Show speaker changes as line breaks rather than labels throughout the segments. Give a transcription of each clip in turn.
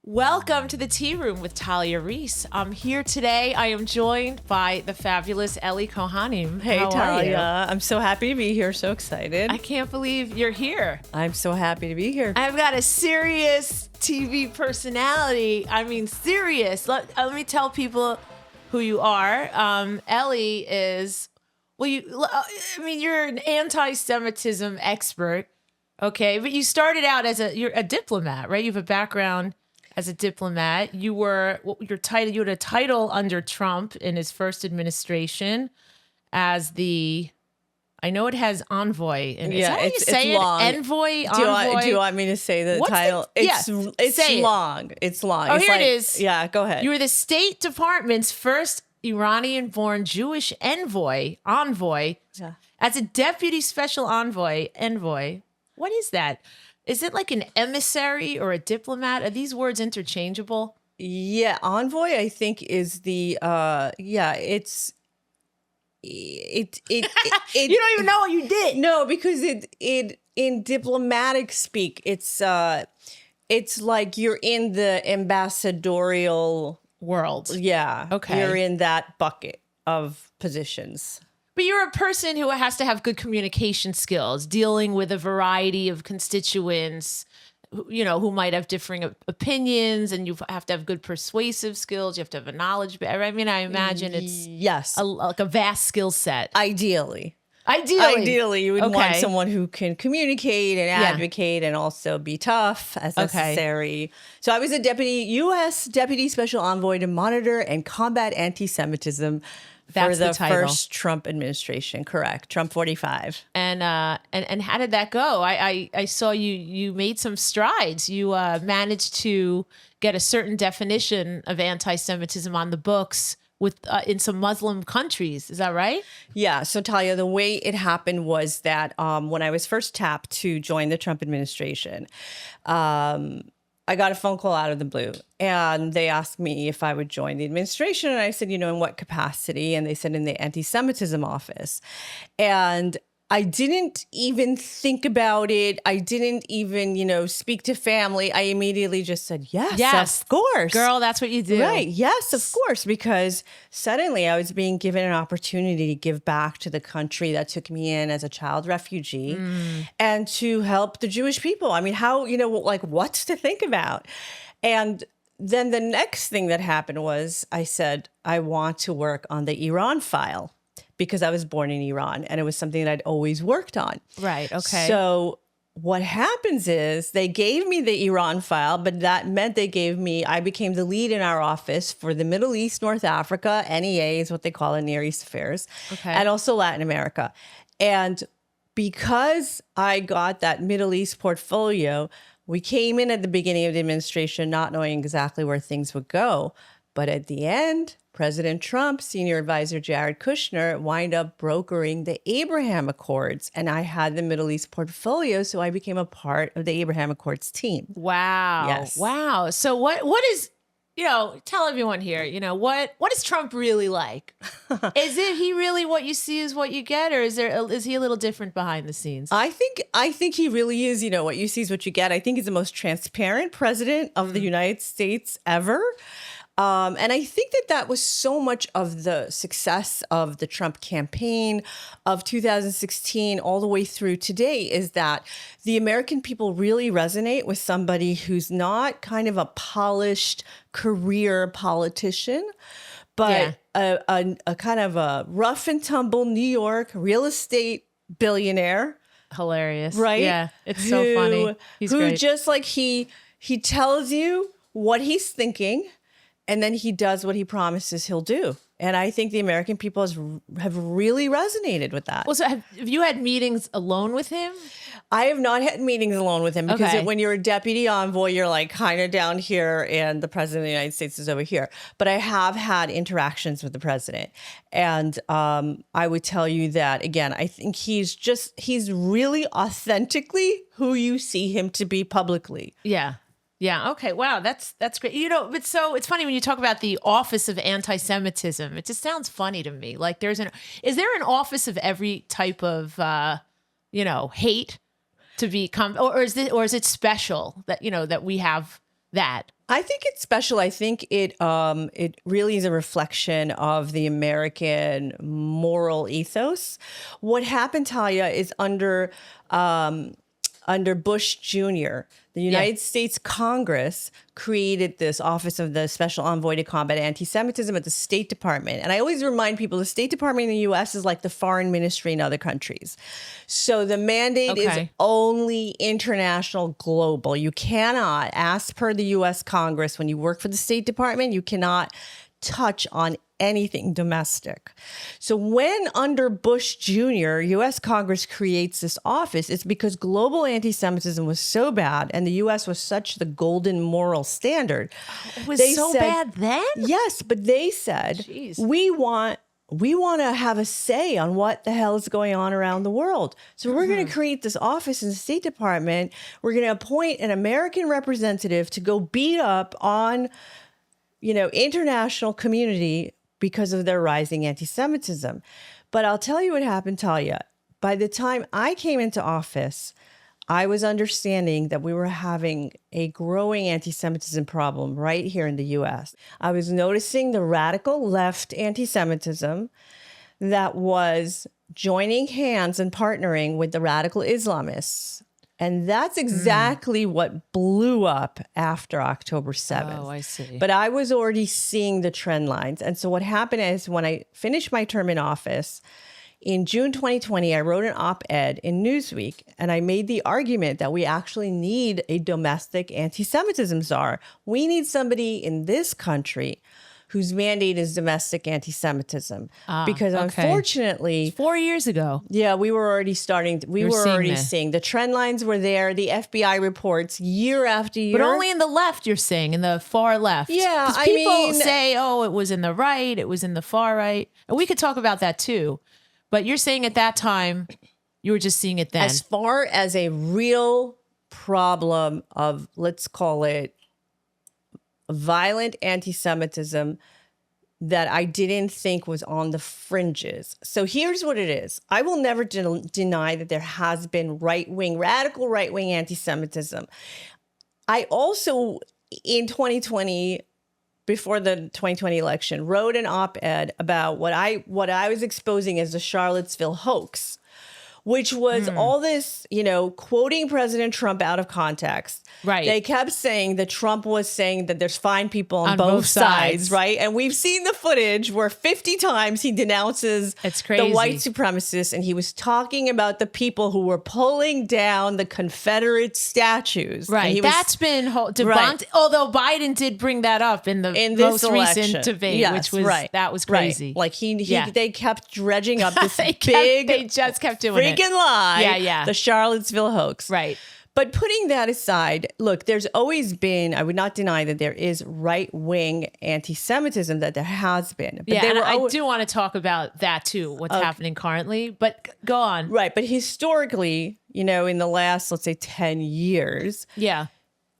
Welcome to the Tea Room with Talia Reese. I'm here today. I am joined by the fabulous Ellie Kohanim.
Hey,
How
Talia.
are you?
I'm so happy to be here. So excited.
I can't believe you're here.
I'm so happy to be here.
I've got a serious TV personality. I mean, serious. Let me tell people who you are. Ellie is, you're an anti-Semitism expert. Okay, but you started out as you're a diplomat, right? You have a background as a diplomat. You had a title under Trump in his first administration as I know it has envoy in it.
Yeah,
Is that how you say
long.
it? Envoy,
Do
envoy.
you want me to say the
What's
title? It's
say
long. It's long.
Oh,
it's
here
like,
it is.
Yeah, go ahead.
You were the State Department's first Iranian-born Jewish envoy.
Yeah.
As a deputy special envoy. What is that? Is it like an emissary or a diplomat? Are these words interchangeable?
Yeah, envoy, I think, is the it's it
You don't even know what you did.
No, because it in diplomatic speak, it's like you're in the ambassadorial
World.
Yeah.
Okay.
You're in that bucket of positions.
But you're a person who has to have good communication skills, dealing with a variety of constituents, who might have differing opinions, and you have to have good persuasive skills. You have to have a knowledge. I mean, I imagine it's
yes,
like a vast skill set.
Ideally, you would want someone who can communicate and advocate and also be tough as necessary. So I was a U.S. Deputy Special Envoy to monitor and combat anti-Semitism.
That's
for the
title.
First Trump administration, correct? Trump 45.
And how did that go? I saw you made some strides. You managed to get a certain definition of anti-Semitism on the books in some Muslim countries. Is that right?
Yeah. So Talia, the way it happened was that when I was first tapped to join the Trump administration, I got a phone call out of the blue, and they asked me if I would join the administration. And I said, in what capacity? And they said in the anti-Semitism office. And I didn't even think about it. I didn't even, speak to family. I immediately just said, yes, of course.
Girl, that's what you do.
Right. Yes, of course. Because suddenly I was being given an opportunity to give back to the country that took me in as a child refugee and to help the Jewish people. I mean, how, what's to think about? And then the next thing that happened was I said, I want to work on the Iran file, because I was born in Iran and it was something that I'd always worked on.
Right. Okay.
So what happens is they gave me the Iran file, but that meant I became the lead in our office for the Middle East, North Africa, NEA is what they call it, Near East Affairs, and also Latin America. And because I got that Middle East portfolio, we came in at the beginning of the administration not knowing exactly where things would go. But at the end, President Trump, senior advisor Jared Kushner, wind up brokering the Abraham Accords, and I had the Middle East portfolio, so I became a part of the Abraham Accords team.
Wow.
Yes.
Wow. So what is, tell everyone here, what is Trump really like? Is it he really what you see is what you get, or is he a little different behind the scenes?
I think he really is, what you see is what you get. I think he's the most transparent president of the United States ever. And I think that was so much of the success of the Trump campaign of 2016 all the way through today is that the American people really resonate with somebody who's not kind of a polished career politician, but a kind of a rough and tumble New York real estate billionaire.
Hilarious.
Right?
Yeah. It's so funny. He's great.
Just like he tells you what he's thinking, and then he does what he promises he'll do. And I think the American people have really resonated with that.
Well, so have you had meetings alone with him?
I have not had meetings alone with him because when you're a deputy envoy, you're like kind of down here and the president of the United States is over here. But I have had interactions with the president. And I would tell you that, again, I think he's really authentically who you see him to be publicly.
Yeah. Yeah. Okay. Wow. That's great. But so it's funny when you talk about the Office of Anti-Semitism. It just sounds funny to me. Like is there an office of every type of hate to become, or is it special that that we have that?
I think it's special. I think it really is a reflection of the American moral ethos. What happened, Talia, is under Bush Jr., the United States Congress created this Office of the Special Envoy to Combat Anti-Semitism at the State Department. And I always remind people the State Department in the U.S. is like the foreign ministry in other countries. So the mandate is only international, global. You cannot, as per the U.S. Congress, when you work for the State Department, you cannot touch on anything domestic. So when under Bush Jr., U.S. Congress creates this office, it's because global anti-Semitism was so bad and the U.S. was such the golden moral standard.
It was so bad then?
Yes, but they said, we want to have a say on what the hell is going on around the world. So we're going to create this office in the State Department. We're going to appoint an American representative to go beat up on, international community because of their rising anti-Semitism. But I'll tell you what happened, Talia. By the time I came into office, I was understanding that we were having a growing anti-Semitism problem right here in the U.S. I was noticing the radical left anti-Semitism that was joining hands and partnering with the radical Islamists. And that's exactly what blew up after October 7th.
Oh, I see.
But I was already seeing the trend lines. And so what happened is when I finished my term in office, in June 2020, I wrote an op-ed in Newsweek, and I made the argument that we actually need a domestic anti-Semitism czar. We need somebody in this country whose mandate is domestic anti-Semitism. Because unfortunately...
4 years ago.
Yeah, we were already seeing. The trend lines were there, the FBI reports year after year.
But only in the left, you're saying, in the far left.
Yeah,
because people say, oh, it was in the right, it was in the far right. And we could talk about that too. But you're saying at that time, you were just seeing it then.
As far as a real problem of, let's call it, violent anti-Semitism that I didn't think was on the fringes. So here's what it is. I will never deny that there has been radical right-wing anti-Semitism. I also, in 2020, before the 2020 election, wrote an op-ed about what I was exposing as the Charlottesville hoax, which was all this, quoting President Trump out of context.
Right.
They kept saying that Trump was saying that there's fine people on both sides, right? And we've seen the footage where 50 times he denounces the white supremacists, and he was talking about the people who were pulling down the Confederate statues.
Right. That's been debunked, right. Although Biden did bring that up in the most recent debate, which was, that was crazy.
Right. Like they kept dredging up this
they just kept doing it.
Freaking lie. The Charlottesville hoax.
Right.
But putting that aside, look, there's always been, I would not deny that there is right-wing anti-Semitism, that there has been. But
I do want to talk about that too, what's happening currently, but go on.
Right. But historically, in the last, let's say 10 years,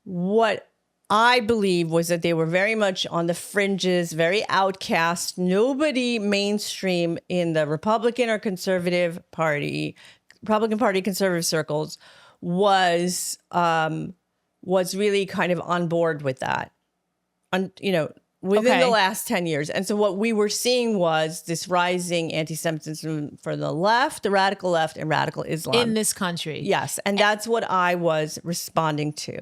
what I believe was that they were very much on the fringes, very outcast. Nobody mainstream in the Republican conservative party conservative circles was really kind of on board with that, within the last 10 years. And so what we were seeing was this rising anti-Semitism for the left, the radical left, and radical Islam.
In this country.
Yes. And that's what I was responding to.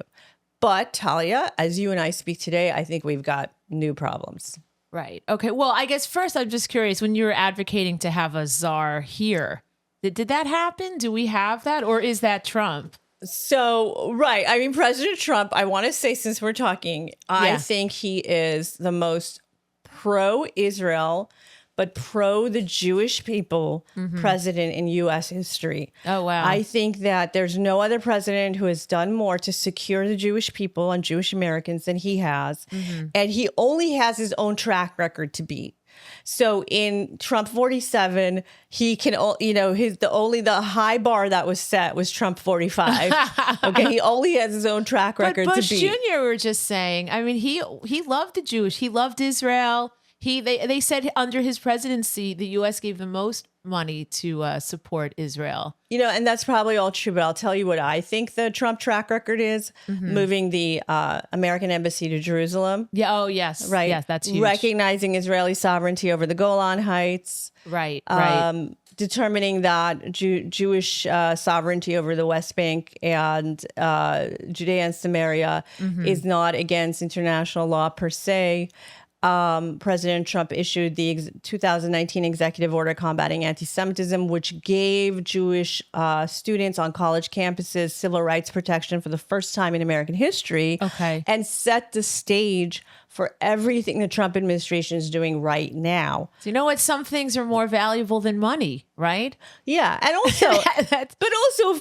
But Talia, as you and I speak today, I think we've got new problems.
Right. Okay. Well, I guess first I'm just curious, when you were advocating to have a czar here, did that happen? Do we have that? Or is that Trump?
So, right. I mean, President Trump, I want to say, since we're talking, I think he is the most pro-Israel, but pro the Jewish people president in U.S. history.
Oh, wow.
I think that there's no other president who has done more to secure the Jewish people and Jewish Americans than he has. And he only has his own track record to beat. So in Trump 47, he can, the high bar that was set was Trump 45. Okay, he only has his own track record to beat.
But Bush Jr. were just saying, I mean, he loved the Jewish, he loved Israel. They said under his presidency, the U.S. gave the most money to support Israel.
And that's probably all true, but I'll tell you what I think the Trump track record is, moving the American embassy to Jerusalem.
Yeah. Oh, yes.
Right.
Yes, that's huge.
Recognizing Israeli sovereignty over the Golan Heights.
Right.
Determining that Jewish sovereignty over the West Bank and Judea and Samaria is not against international law per se. President Trump issued the 2019 executive order combating anti-Semitism, which gave Jewish students on college campuses civil rights protection for the first time in American history.
Okay.
And set the stage for everything the Trump administration is doing right now.
So you know what? Some things are more valuable than money, right?
Yeah. And also, but also,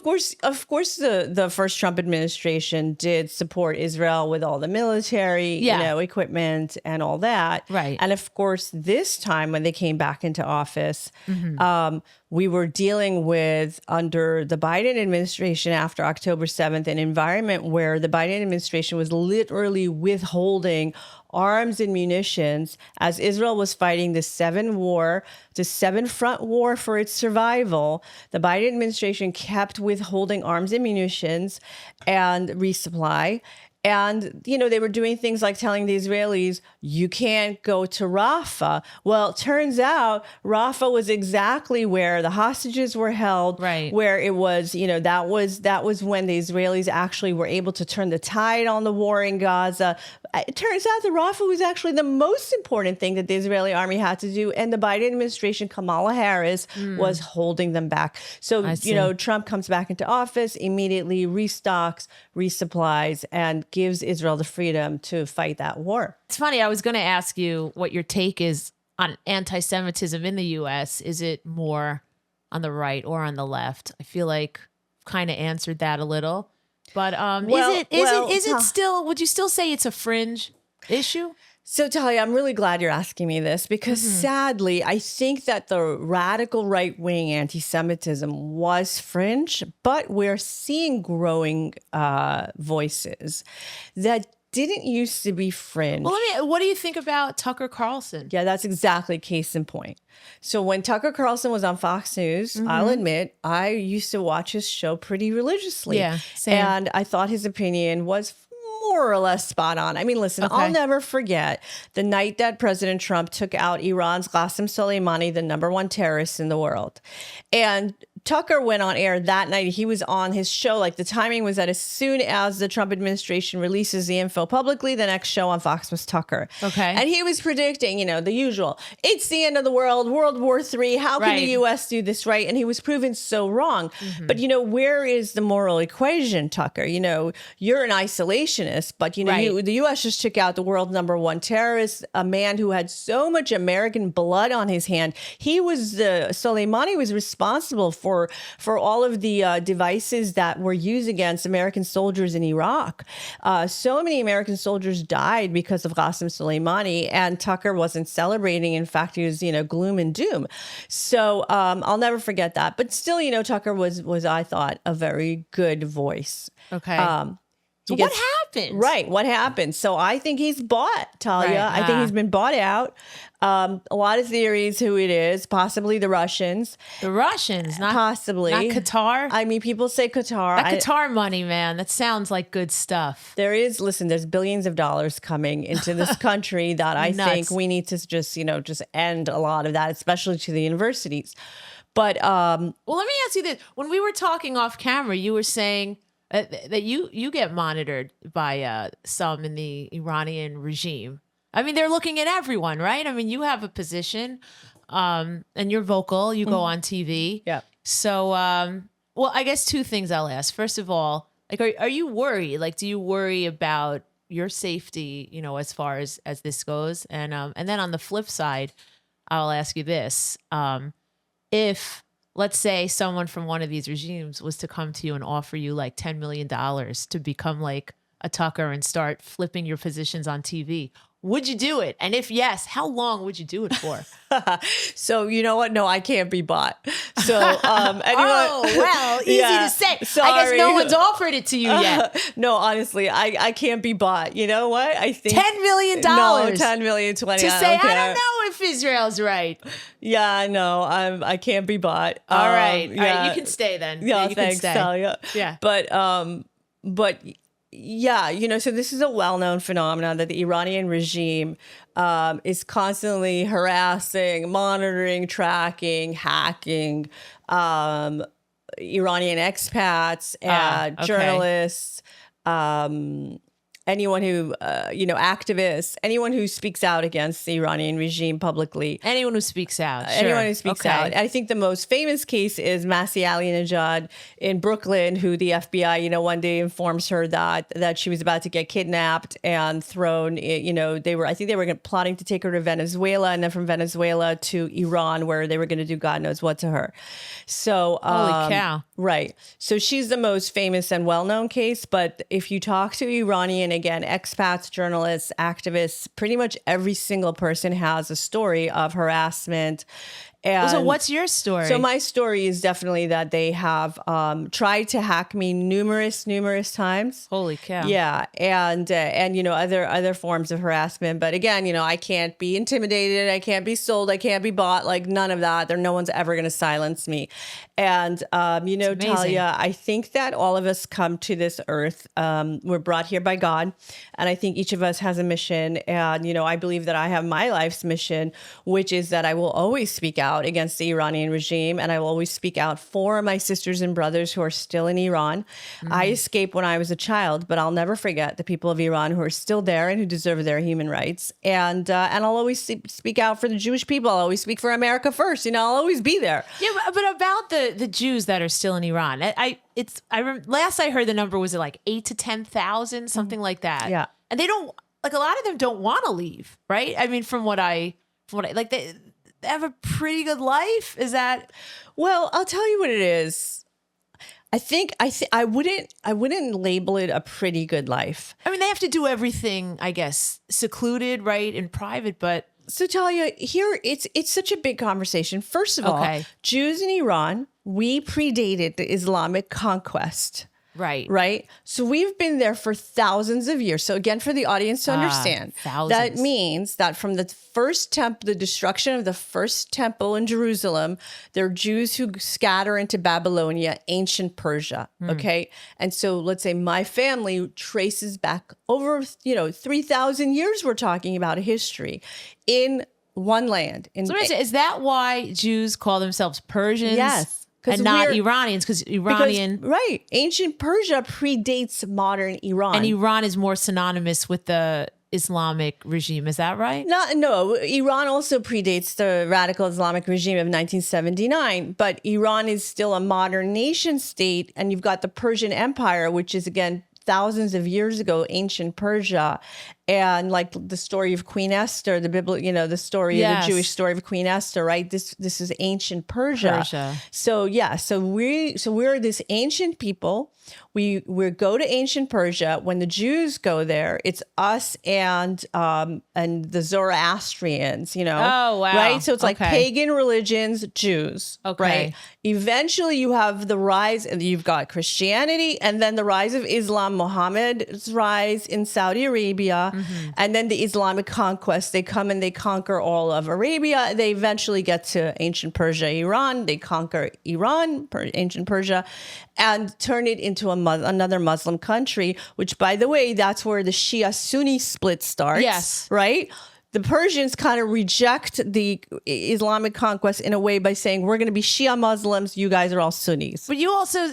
of course, the first Trump administration did support Israel with all the military, equipment and all that.
Right.
And of course, this time when they came back into office, we were dealing with, under the Biden administration after October 7th, an environment where the Biden administration was literally withholding arms and munitions as Israel was fighting the seven-front war for its survival. The Biden administration kept withholding arms and munitions and resupply. And, they were doing things like telling the Israelis, you can't go to Rafah. Well, it turns out Rafah was exactly where the hostages were held,
right?
Where it was, that was when the Israelis actually were able to turn the tide on the war in Gaza. It turns out that Rafah was actually the most important thing that the Israeli army had to do. And the Biden administration, Kamala Harris, was holding them back. So, Trump comes back into office, immediately restocks, resupplies, and gives Israel the freedom to fight that war.
It's funny. I was going to ask you what your take is on anti-Semitism in the U.S. Is it more on the right or on the left? I feel like I've kind of answered that a little. But is it still, would you still say it's a fringe issue?
So, Talia, I'm really glad you're asking me this because sadly, I think that the radical right-wing anti-Semitism was fringe, but we're seeing growing voices that didn't used to be fringe.
Well, what do you think about Tucker Carlson?
Yeah, that's exactly case in point. So when Tucker Carlson was on Fox News, I'll admit, I used to watch his show pretty religiously.
Yeah, same.
And I thought his opinion was more or less spot on. I mean, listen, I'll never forget the night that President Trump took out Iran's Qasem Soleimani, the #1 terrorist in the world. And Tucker went on air that night. He was on his show. Like, the timing was that as soon as the Trump administration releases the info publicly, the next show on Fox was Tucker.
Okay.
And he was predicting, the usual, it's the end of the world, World War III. How can the U.S. do this right? And he was proven so wrong. But, where is the moral equation, Tucker? You're an isolationist, but, the U.S. just took out the world #1 terrorist, a man who had so much American blood on his hand. Soleimani was responsible for all of the devices that were used against American soldiers in Iraq. So many American soldiers died because of Qasem Soleimani, and Tucker wasn't celebrating. In fact, he was, gloom and doom. So I'll never forget that. But still, Tucker was I thought, a very good voice.
Okay. So what happened?
Right. What happened? So I think he's bought, Talia.
Right.
I think he's been bought out. A lot of theories who it is, possibly the Russians.
The Russians, not
possibly.
Not Qatar.
I mean, people say Qatar.
That Qatar money, man, that sounds like good stuff.
There's billions of dollars coming into this country that I think we need to just end a lot of that, especially to the universities. But well,
let me ask you this. When we were talking off camera, you were saying that you get monitored by some in the Iranian regime. I mean, they're looking at everyone, right? I mean, you have a position, and you're vocal. You go on TV.
Yeah.
So, well, I guess two things I'll ask. First of all, like, are you worried? Like, do you worry about your safety, as far as this goes? And then on the flip side, I'll ask you this. If, let's say, someone from one of these regimes was to come to you and offer you like $10 million to become like a Tucker and start flipping your positions on TV, would you do it? And if yes, how long would you do it for?
So you know what? No, I can't be bought. So anyone,
oh, well, easy to say.
Sorry.
I guess no one's offered it to you yet.
No, honestly, I can't be bought. You know what? I think
$10 million.
No, 10 million, 20.
To say, I don't know Israel's right.
Yeah, I know. I can't be bought.
All right. You can stay then.
Yeah,
you
thanks,
can stay.
Talia.
Yeah.
But yeah, so this is a well-known phenomenon that the Iranian regime is constantly harassing, monitoring, tracking, hacking Iranian expats,
Okay.
journalists, anyone who, activists, anyone who speaks out against the Iranian regime publicly.
Anyone who speaks out. Sure.
Anyone who speaks out. I think the most famous case is Masih Alinejad in Brooklyn, who the FBI, one day informs her that she was about to get kidnapped and thrown. I think they were plotting to take her to Venezuela, and then from Venezuela to Iran, where they were going to do God knows what to her. So,
holy cow.
Right. So she's the most famous and well-known case. But if you talk to Iranian, again, expats, journalists, activists, pretty much every single person has a story of harassment. And
so what's your story?
So my story is definitely that they have tried to hack me numerous times.
Holy cow.
Yeah. And other forms of harassment. But again, I can't be intimidated. I can't be sold. I can't be bought. Like none of that. No one's ever going to silence me. And, Talia, I think that all of us come to this earth. We're brought here by God. And I think each of us has a mission. And, I believe that I have my life's mission, which is that I will always speak out against the Iranian regime, and I will always speak out for my sisters and brothers who are still in Iran. I escaped when I was a child, but I'll never forget the people of Iran who are still there and who deserve their human rights. And I'll always speak out for the Jewish people. I'll always speak for America first. I'll always be there.
Yeah, but about the Jews that are still in Iran, last I heard the number was like 8,000 to 10,000, something like that.
Yeah,
and they don't a lot of them don't want to leave, right? I mean, from what I like they have a pretty good life. Is that?
Well, I'll tell you what it is. I wouldn't label it a pretty good life.
I mean, they have to do everything, I guess, secluded, right, in private. But
so, Talia, here it's such a big conversation. First of all, Jews in Iran, we predated the Islamic conquest. Right. So we've been there for thousands of years. So again, for the audience to understand, that means that from the first the destruction of the first temple in Jerusalem, there are Jews who scatter into Babylonia, ancient Persia. Okay. And so let's say my family traces back over, 3,000 years. We're talking about history in one land.
So is that why Jews call themselves Persians?
Yes.
And not Iranians, because
ancient Persia predates modern Iran.
And Iran is more synonymous with the Islamic regime. Is that right?
No, Iran also predates the radical Islamic regime of 1979, but Iran is still a modern nation state. And you've got the Persian Empire, which is, again, thousands of years ago, ancient Persia. And like the story of Queen Esther, the the story of the Jewish story of Queen Esther, right? This is ancient Persia. So we're this ancient people. We go to ancient Persia. When the Jews go there, it's us and the Zoroastrians,
Oh, wow.
Right? So it's like pagan religions, Jews.
Okay.
Right? Eventually you have the rise, you've got Christianity, and then the rise of Islam, Muhammad's rise in Saudi Arabia. And then the Islamic conquest, they come and they conquer all of Arabia. They eventually get to ancient Persia, Iran. They conquer Iran, ancient Persia, and turn it into another Muslim country, which, by the way, that's where the Shia-Sunni split starts.
Yes.
Right? The Persians kind of reject the Islamic conquest in a way by saying, we're going to be Shia Muslims, you guys are all Sunnis.
But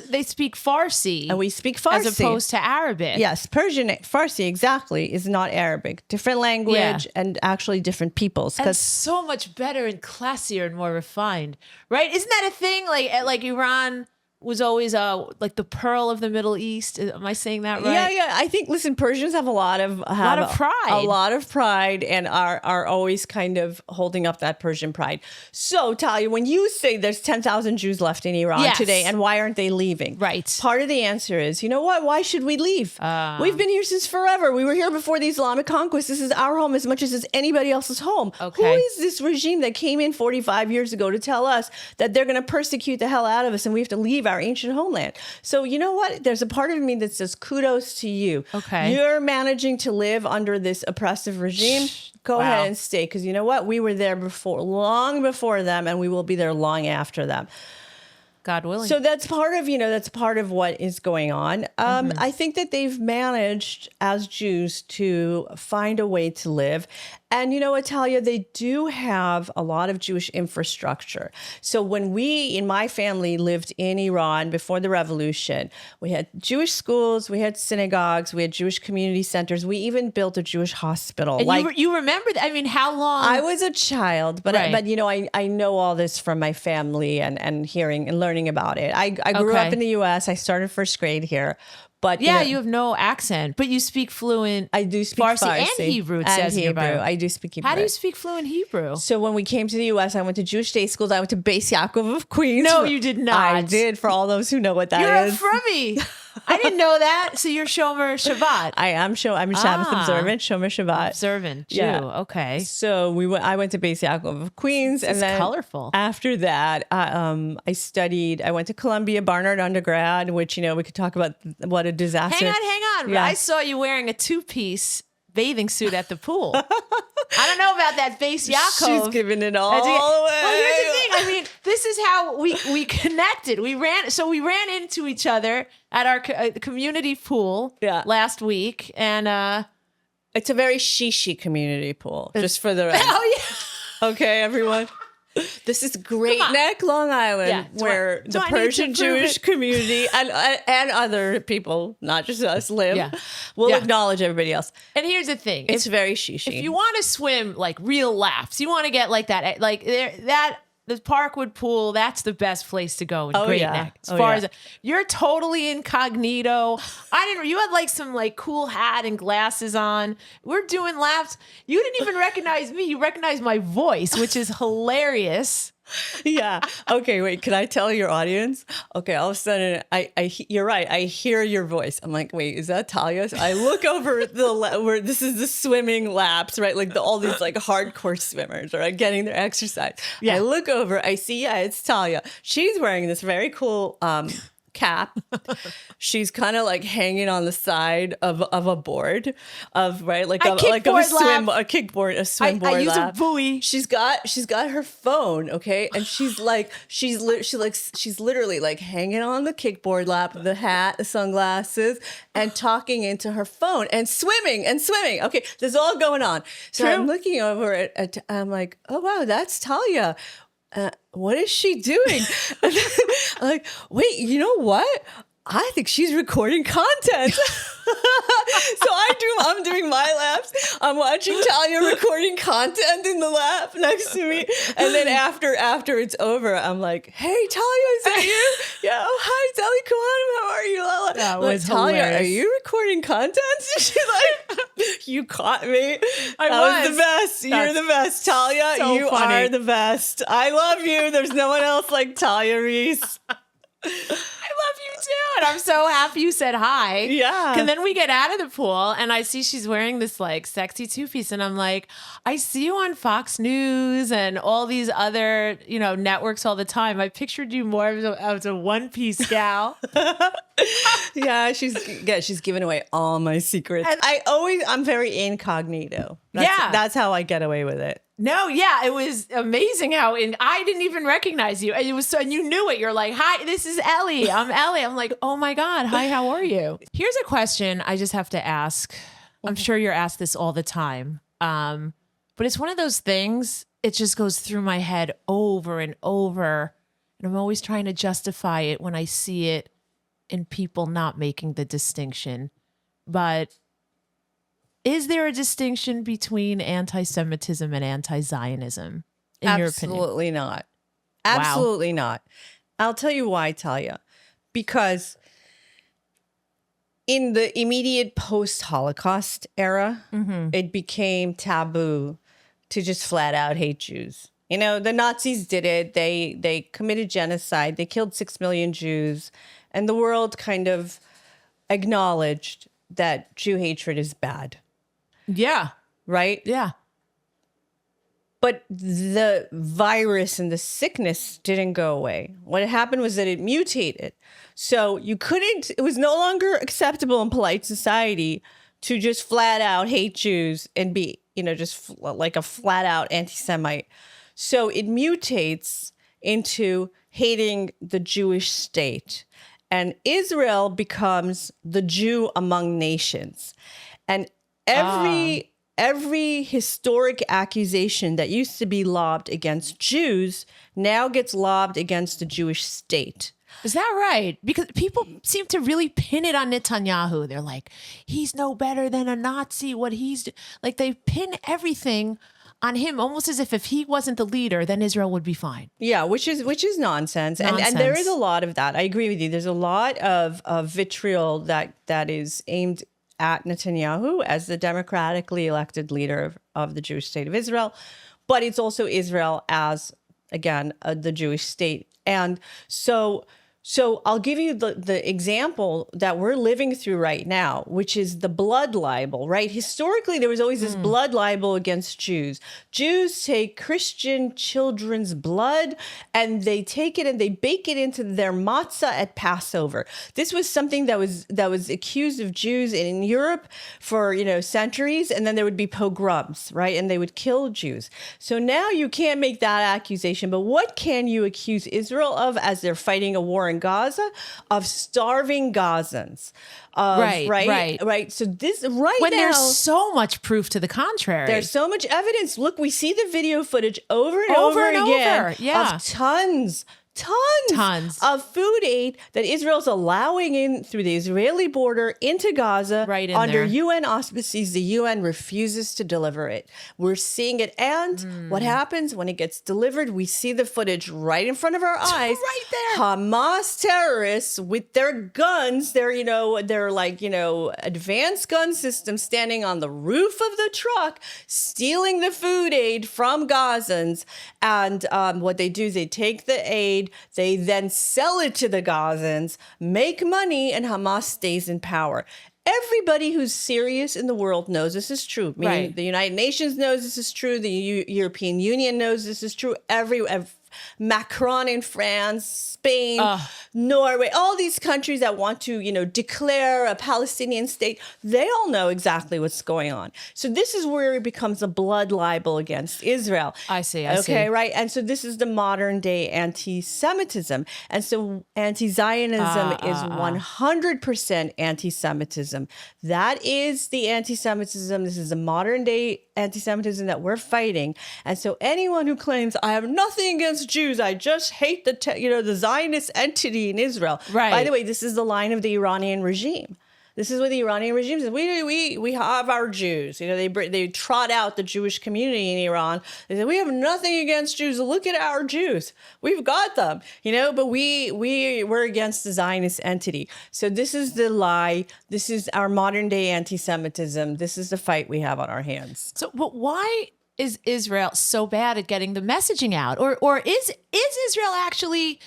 they speak Farsi.
And we speak Farsi.
As opposed to Arabic.
Yes, Farsi, exactly, is not Arabic. Different language and actually different peoples.
And so much better and classier and more refined, right? Isn't that a thing? Like Iran was always like the pearl of the Middle East. Am I saying that right?
Yeah. I think, listen, Persians have a lot of pride, and are always kind of holding up that Persian pride. So, Talia, when you say there's 10,000 Jews left in Iran today, and why aren't they leaving?
Right.
Part of the answer is, you know what? Why should we leave? We've been here since forever. We were here before the Islamic conquest. This is our home as much as it's anybody else's home.
Okay.
Who is this regime that came in 45 years ago to tell us that they're going to persecute the hell out of us and we have to leave our our ancient homeland. So you know what? There's a part of me that says kudos to you.
Okay.
You're managing to live under this oppressive regime. Go ahead and stay, because you know what? We were there before, long before them, and we will be there long after them.
God willing.
So that's part of, that's part of what is going on. I think that they've managed as Jews to find a way to live. And you know what, Talia, they do have a lot of Jewish infrastructure. So when we, in my family, lived in Iran before the revolution, we had Jewish schools, we had synagogues, we had Jewish community centers. We even built a Jewish hospital.
And you remember that? I mean, how long?
I was a child, but I know all this from my family and hearing and learning about it. I grew up in the U.S. I started first grade here. But
you have no accent, but you speak fluent.
I do speak Farsi
and Hebrew. It says
Hebrew.
Hebrew.
I do speak Hebrew.
How do you speak fluent Hebrew?
So when we came to the U.S., I went to Jewish day schools. I went to Beis Yaakov of Queens.
No, you did not.
I did. For all those who know what that is,
You're a frummie. I didn't know that. So you're Shomer Shabbat.
I'm a Sabbath observant, Shomer Shabbat.
Observant Jew.
Yeah.
Okay.
So I went to Beis Yaakov of Queens, and then
colorful.
After that, I studied. I went to Columbia Barnard undergrad, which we could talk about what a disaster.
Hang on. Yeah. I saw you wearing a 2-piece bathing suit at the pool. I don't know about that Beis Yaakov.
She's giving it all away.
Well, here's the thing. I mean, this is how we connected. We ran into each other at our community pool last week, and
it's a very shishi community pool. Just for the
yeah.
Okay, everyone. This is Great Neck, Long Island, where the Persian Jewish community and other people, not just us, live. Yeah. We'll acknowledge everybody else.
And here's the thing.
It's very shishi.
If you want to swim like real laps, you want to get like that, the Parkwood pool, that's the best place to go in Great Neck. As far as you're totally incognito. You had like some like cool hat and glasses on. We're doing laps. You didn't even recognize me. You recognized my voice, which is hilarious.
Yeah. Okay, wait, can I tell your audience? Okay, all of a sudden, you're right. I hear your voice. I'm like, wait, is that Talia? So I look over where this is the swimming laps, right? Like all these like hardcore swimmers are getting their exercise. Yeah. I look over, I see, it's Talia. She's wearing this very cool cap. She's kind of like hanging on the side of a board a swim board.
I use a buoy.
She's got her phone, okay, and she's literally like hanging on the kickboard lap, the hat, the sunglasses, and talking into her phone and swimming. Okay, this is all going on. So I'm looking over at I'm like, oh wow, that's Talia. What is she doing? I'm like, wait, you know what? I think she's recording content. So I'm doing my laps. I'm watching Talia recording content in the lap next to me. And then after it's over, I'm like, hey, Talia, is that you? Yeah, oh, hi, Talia, come on, how are you? Lala.
That was
Talia,
hilarious.
are you recording content? She's like, you caught me. That was the best. You're the best, Talia.
So
you
funny.
are the best. I love you. There's no one else like Talia Reese.
I love you too. And I'm so happy you said hi.
Yeah.
And then we get out of the pool and I see she's wearing this like sexy 2-piece. And I'm like, I see you on Fox News and all these other, networks all the time. I pictured you more as a 1-piece gal.
Yeah, she's giving away all my secrets. And I'm very incognito. That's how I get away with it.
No, yeah, it was amazing I didn't even recognize you. And and you knew it. You're like, hi, this is Ellie. I'm Ellie. I'm like, oh my God. Hi, how are you? Here's a question I just have to ask. I'm sure you're asked this all the time. But it's one of those things, it just goes through my head over and over. And I'm always trying to justify it when I see it in people not making the distinction. But is there a distinction between anti-Semitism and anti-Zionism, in your opinion?
Absolutely not. Absolutely not. I'll tell you why, Talia. Because in the immediate post-Holocaust era, it became taboo to just flat out hate Jews. The Nazis did it. They committed genocide. They killed 6 million Jews. And the world kind of acknowledged that Jew hatred is bad.
Yeah.
Right?
Yeah.
But the virus and the sickness didn't go away. What happened was that it mutated. So it was no longer acceptable in polite society to just flat out hate Jews and be, just like a flat out anti-Semite. So it mutates into hating the Jewish state. And Israel becomes the Jew among nations. And every historic accusation that used to be lobbed against Jews now gets lobbed against the Jewish state.
Is that right? Because people seem to really pin it on Netanyahu. They're like, he's no better than a Nazi. Like they pin everything on him, almost as if he wasn't the leader, then Israel would be fine.
Yeah, which is nonsense. And there is a lot of that. I agree with you. There's a lot of vitriol that is aimed at Netanyahu as the democratically elected leader of the Jewish state of Israel. But it's also Israel as, again, the Jewish state. And so I'll give you the example that we're living through right now, which is the blood libel, right? Historically, there was always this blood libel against Jews. Jews take Christian children's blood and they take it and they bake it into their matzah at Passover. This was something that was accused of Jews in Europe for, centuries. And then there would be pogroms, right? And they would kill Jews. So now you can't make that accusation. But what can you accuse Israel of as they're fighting a war in Gaza? Of starving Gazans. Right. So this when now,
there's so much proof to the contrary.
There's so much evidence. Look, we see the video footage over and over again of tons of food aid that Israel's allowing in through the Israeli border into Gaza under UN auspices. The UN refuses to deliver it. We're seeing it. And what happens when it gets delivered? We see the footage right in front of our eyes.
Right there.
Hamas terrorists with their guns, their advanced gun systems standing on the roof of the truck, stealing the food aid from Gazans. And what they do is they take the aid, they then sell it to the Gazans, make money, and Hamas stays in power. Everybody who's serious in the world knows this is true. Meaning the United Nations knows this is true. The European Union knows this is true. Macron in France, Spain, Norway, all these countries that want to, declare a Palestinian state, they all know exactly what's going on. So this is where it becomes a blood libel against Israel.
I see.
Okay, right? And so this is the modern day anti-Semitism. And so anti-Zionism is 100% anti-Semitism. That is the anti-Semitism. This is the modern day anti-Semitism that we're fighting. And so anyone who claims, I have nothing against Jews, I just hate the Zionist entity in Israel. Right. By the way, this is the line of the Iranian regime. This is what the Iranian regime says. We have our Jews. They trot out the Jewish community in Iran. They say, we have nothing against Jews. Look at our Jews. We've got them. But we're against the Zionist entity. So this is the lie. This is our modern day anti-Semitism. This is the fight we have on our hands.
So, but why is Israel so bad at getting the messaging out? Or is Israel actually...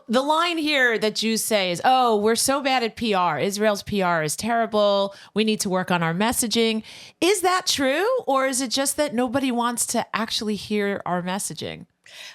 the line here that Jews say is, oh, we're so bad at PR. Israel's PR is terrible. We need to work on our messaging. Is that true? Or is it just that nobody wants to actually hear our messaging?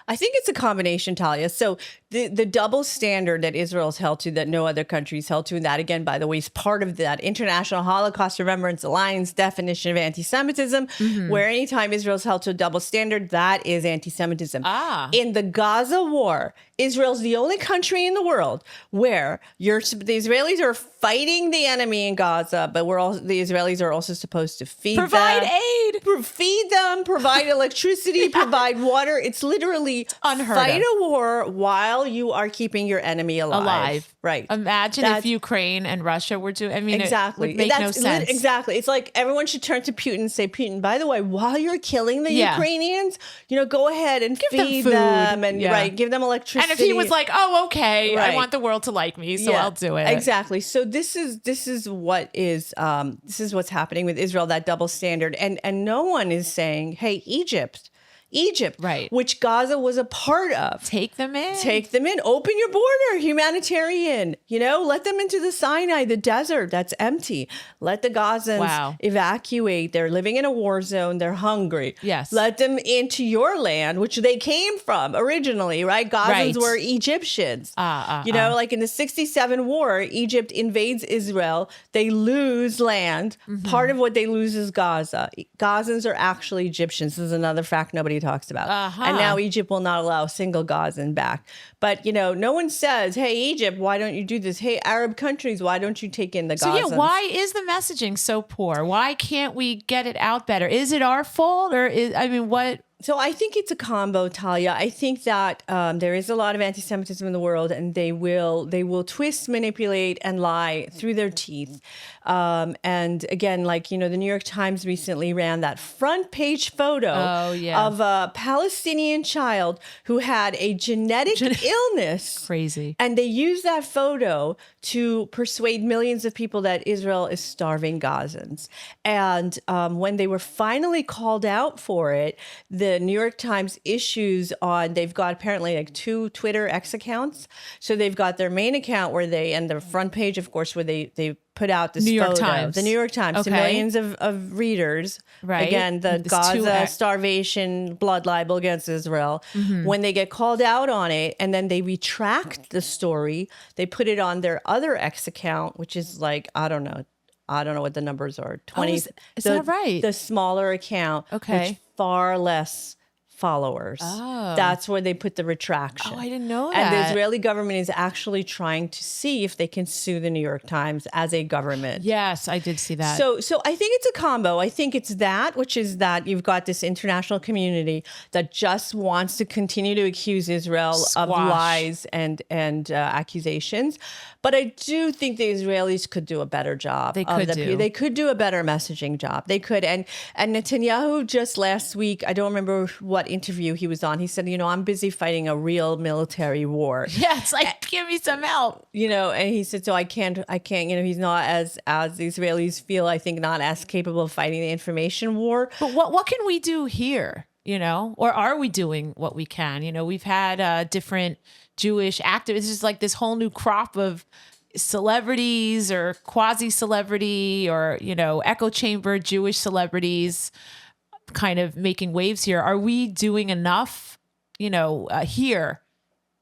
I think it's a combination, Talia. So the double standard that Israel's held to that no other country's held to, and that, again, by the way, is part of that International Holocaust Remembrance Alliance definition of anti-Semitism, where anytime Israel's held to a double standard, that is anti-Semitism. In the Gaza war, Israel's the only country in the world where the Israelis are fighting the enemy in Gaza, but the Israelis are also supposed to
provide aid,
feed them, provide electricity, provide water. It's literally fight a war while you are keeping your enemy alive. Right.
Imagine if Ukraine and Russia were doing.
Exactly.
It would make no sense.
Exactly. It's like everyone should turn to Putin and say, Putin, by the way, while you're killing the Ukrainians, go ahead and feed them and give them electricity.
And if he was like, oh, okay, I want the world to like me, so I'll do it.
Exactly. So this is what's happening with Israel, that double standard. And no one is saying, hey, Egypt, Egypt,
Right.
which Gaza was a part of.
Take them in.
Take them in. Open your border, humanitarian. Let them into the Sinai, the desert that's empty. Let the Gazans evacuate. They're living in a war zone. They're hungry.
Yes.
Let them into your land, which they came from originally, right? Gazans were Egyptians. Like in the 67 war, Egypt invades Israel. They lose land. Part of what they lose is Gaza. Gazans are actually Egyptians. This is another fact nobody talks about. And now Egypt will not allow a single Gazan back. But, no one says, hey, Egypt, why don't you do this? Hey, Arab countries, why don't you take in the Gazans?
So, why is the messaging so poor? Why can't we get it out better? Is it our fault or what?
So I think it's a combo, Talia. I think that there is a lot of anti-Semitism in the world, and they will twist, manipulate, and lie through their teeth. And again, the New York Times recently ran that front page photo of a Palestinian child who had a genetic illness.
Crazy.
And they used that photo to persuade millions of people that Israel is starving Gazans. And when they were finally called out for it, the New York Times they've got apparently 2 Twitter X accounts. So they've got their main account and their front page, of course, where they put out this
New York
photo.
Times.
The New York Times to millions of readers.
Right.
Again, the Gaza starvation blood libel against Israel. When they get called out on it and then they retract the story, they put it on their other X account, which is I don't know what the numbers are. 20.
Is that right?
The smaller account.
Okay.
Which far less followers.
Oh.
That's where they put the retraction.
Oh, I didn't know that.
And the Israeli government is actually trying to see if they can sue the New York Times as a government.
Yes, I did see that.
So I think it's a combo. I think it's that, which is that you've got this international community that just wants to continue to accuse Israel of lies and accusations. But I do think the Israelis could do a better job.
They could
do a better messaging job. They could. And Netanyahu just last week, I don't remember what interview he was on. He said, I'm busy fighting a real military war.
Yeah, it's give me some help.
And he said, so I can't, he's not as the Israelis feel, I think, not as capable of fighting the information war.
But what can we do here? Or are we doing what we can? We've had different Jewish activists. It's just this whole new crop of celebrities or quasi-celebrity or, echo chamber Jewish celebrities kind of making waves here. Are we doing enough, here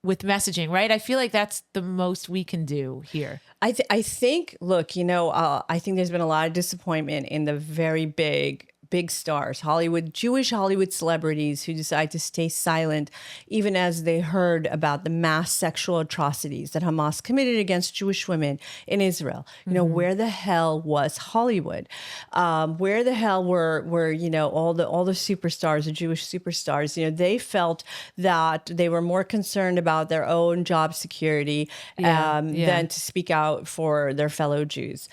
with messaging, right? I feel like that's the most we can do here.
I think, look, I think there's been a lot of disappointment in the very big stars, Jewish Hollywood celebrities who decide to stay silent, even as they heard about the mass sexual atrocities that Hamas committed against Jewish women in Israel. Where the hell was Hollywood? Where the hell were all the superstars, the Jewish superstars? They felt that they were more concerned about their own job security than to speak out for their fellow Jews.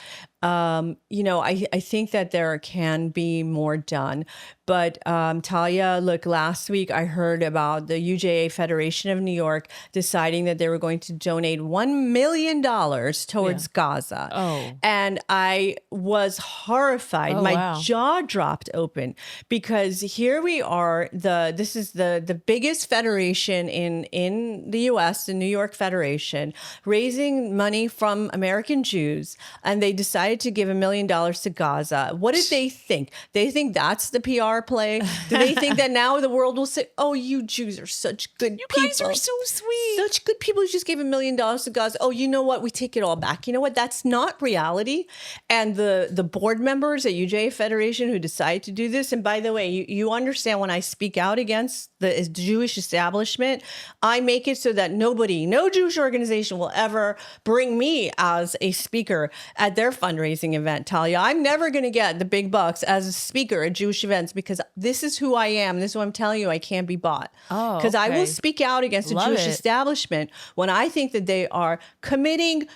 I think that there can be more done. But Talia, look, last week I heard about the UJA Federation of New York deciding that they were going to donate $1 million towards Gaza.
Oh.
And I was horrified. My jaw dropped open because here we are. This is the biggest federation in the U.S., the New York Federation, raising money from American Jews. And they decided to give $1 million to Gaza. What did they think? They think that's the PR play? Do they think that now the world will say, oh, you Jews are such good people.
You guys are so sweet.
Such good people who just gave $1 million to Gaza. Oh, you know what? We take it all back. You know what? That's not reality. And the board members at UJA Federation who decide to do this, and by the way, you understand when I speak out against the Jewish establishment, I make it so that no Jewish organization will ever bring me as a speaker at their fundraising event, Talia. I'm never going to get the big bucks as a speaker at Jewish events because this is who I am. This is what I'm telling you. I can't be bought.
Oh,
because I will speak out against the Jewish establishment when I think that they are committing,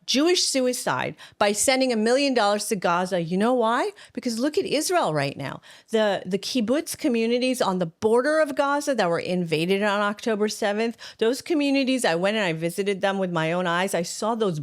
Jewish suicide by sending $1 million to Gaza. You know why? Because look at Israel right now. The kibbutz communities on the border of Gaza that were invaded on October 7th, those communities, I went and I visited them with my own eyes. I saw those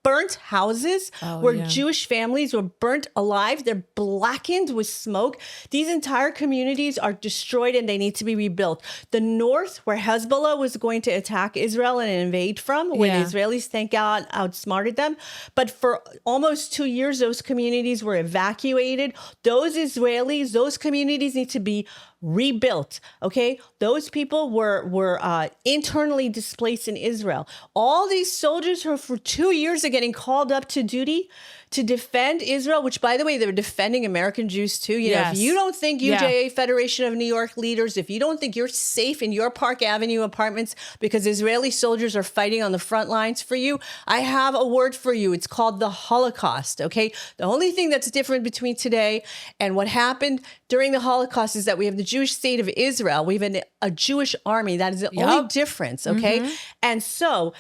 burnt houses where Jewish families were burnt alive. They're blackened with smoke. These entire communities are destroyed and they need to be rebuilt. The north, where Hezbollah was going to attack Israel and invade from, when Israelis, thank God, outsmarted them. But for almost 2 years, those communities were evacuated. Those Israelis, those communities need to be rebuilt. Okay, those people were internally displaced in Israel. All these soldiers who for 2 years are getting called up to duty to defend Israel, which, by the way, they're defending American Jews too. You know, if you don't think UJA, Federation of New York leaders, if you don't think you're safe in your Park Avenue apartments because Israeli soldiers are fighting on the front lines for you, I have a word for you. It's called the Holocaust. Okay, the only thing that's different between today and what happened during the Holocaust is that we have the Jewish state of Israel. We have a Jewish army. That is the only difference. Okay, and so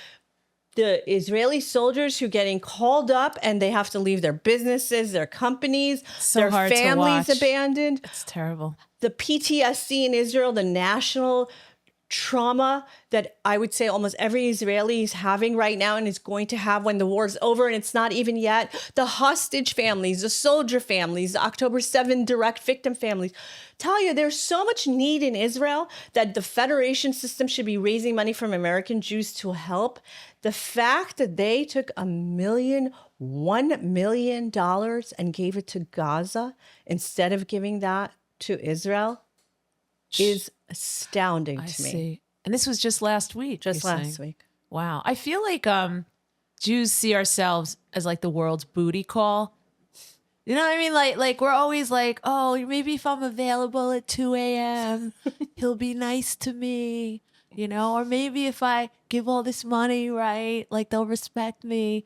the Israeli soldiers who are getting called up and they have to leave their businesses, their companies, their families abandoned.
It's terrible.
The PTSD in Israel, the national trauma that I would say almost every Israeli is having right now and is going to have when the war is over, and it's not even yet. The hostage families, the soldier families, the October 7 direct victim families. Talia, there's so much need in Israel that the federation system should be raising money from American Jews to help. The fact that they took $1 million and gave it to Gaza instead of giving that to Israel is astounding to me.
See. And this was just last week.
Just last week.
Wow. I feel like Jews see ourselves as like the world's booty call. You know what I mean? Like we're always like, oh, maybe if I'm available at 2 a.m., he'll be nice to me, you know? Or maybe if I give all this money, right, like they'll respect me.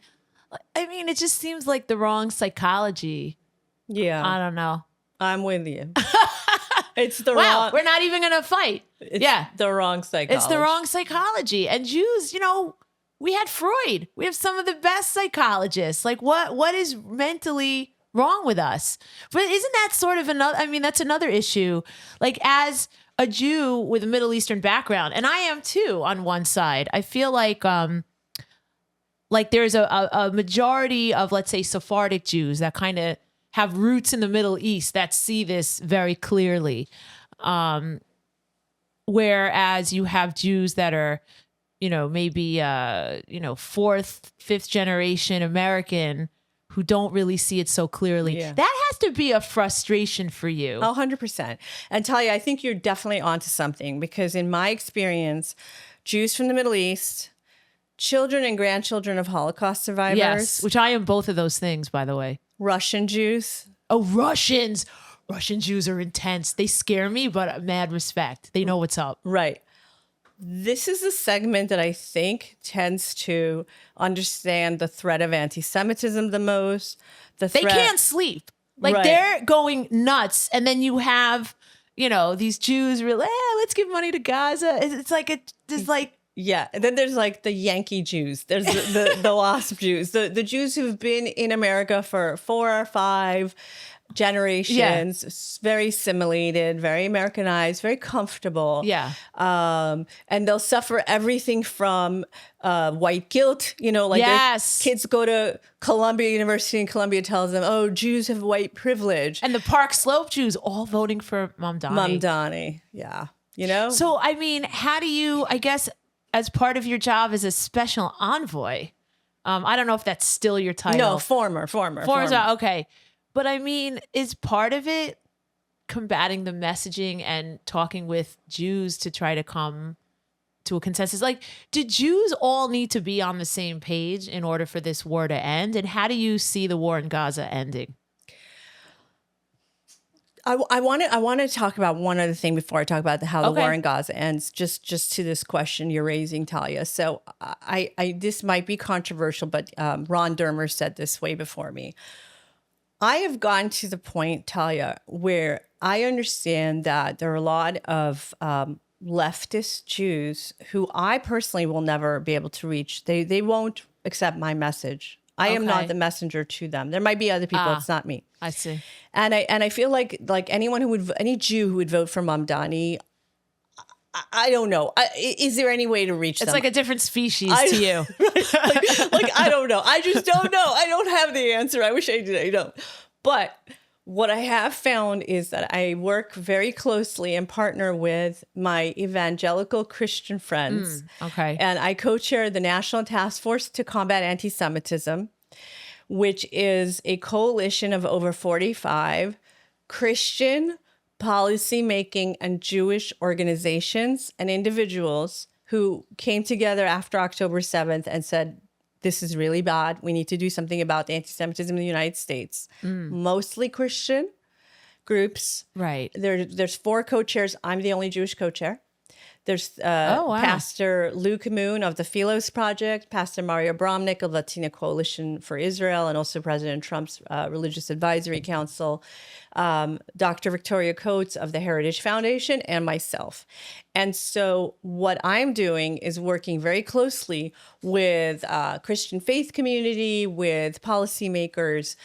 I mean, it just seems like the wrong psychology.
Yeah.
I don't know.
I'm with you. It's the
wrong. We're not even going to fight.
It's the wrong psychology.
It's the wrong psychology. And Jews, you know, we had Freud. We have some of the best psychologists. Like what is mentally wrong with us? But isn't that sort of another, I mean, that's another issue. Like as a Jew with a Middle Eastern background, and I am too on one side, I feel like there's a majority of, let's say, Sephardic Jews that kind of have roots in the Middle East that see this very clearly. Whereas you have Jews that are, you know, maybe, fourth, fifth generation American who don't really see it so clearly. Yeah. That has to be a frustration for you.
100%. And Talia, I think you're definitely onto something because in my experience, Jews from the Middle East, children and grandchildren of Holocaust survivors.
Yes, which I am both of those things, by the way.
Russian Jews.
Oh, Russians. Russian Jews are intense. They scare me, but mad respect. They know what's up.
Right. This is a segment that I think tends to understand the threat of anti-Semitism the most.
They can't sleep. Like they're going nuts. And then you have, you know, these Jews who are like, let's give money to Gaza. It's like,
yeah. And then there's like the Yankee Jews. There's the WASP Jews, the Jews who've been in America for 4 or 5 generations, very assimilated, very Americanized, very comfortable.
Yeah.
And they'll suffer everything from white guilt. You know, like kids go to Columbia University and Columbia tells them, oh, Jews have white privilege.
And the Park Slope Jews all voting for Mamdani.
Mamdani. Yeah. You know? So,
I mean, how do you, I guess, as part of your job as a special envoy, I don't know if that's still your title.
No, former.
Okay. But I mean, is part of it combating the messaging and talking with Jews to try to come to a consensus? Like, do Jews all need to be on the same page in order for this war to end? And how do you see the war in Gaza ending?
I want to talk about one other thing before I talk about how the war in Gaza ends. Just to this question you're raising, Talia. So I this might be controversial, but Ron Dermer said this way before me. I have gotten to the point, Talia, where I understand that there are a lot of leftist Jews who I personally will never be able to reach. They won't accept my message. I am not the messenger to them. There might be other people. It's not me.
I see.
And I feel like any Jew who would vote for Mamdani, I don't know. Is there any way to reach them?
It's like a different species to you.
like, I don't know. I just don't know. I don't have the answer. I wish I did. I don't. But what I have found is that I work very closely and partner with my evangelical Christian friends.
Okay.
And I co-chair the National Task Force to Combat Anti-Semitism, which is a coalition of over 45 Christian, policymaking, and Jewish organizations and individuals who came together after October 7th and said, this is really bad. We need to do something about anti-Semitism in the United States. Mostly Christian groups.
Right.
There's 4 co-chairs. I'm the only Jewish co-chair. There's Pastor Luke Moon of the Philos Project, Pastor Mario Bromnik of Latina Coalition for Israel, and also President Trump's Religious Advisory Council, Dr. Victoria Coates of the Heritage Foundation, and myself. And so what I'm doing is working very closely with Christian faith community, with policymakers,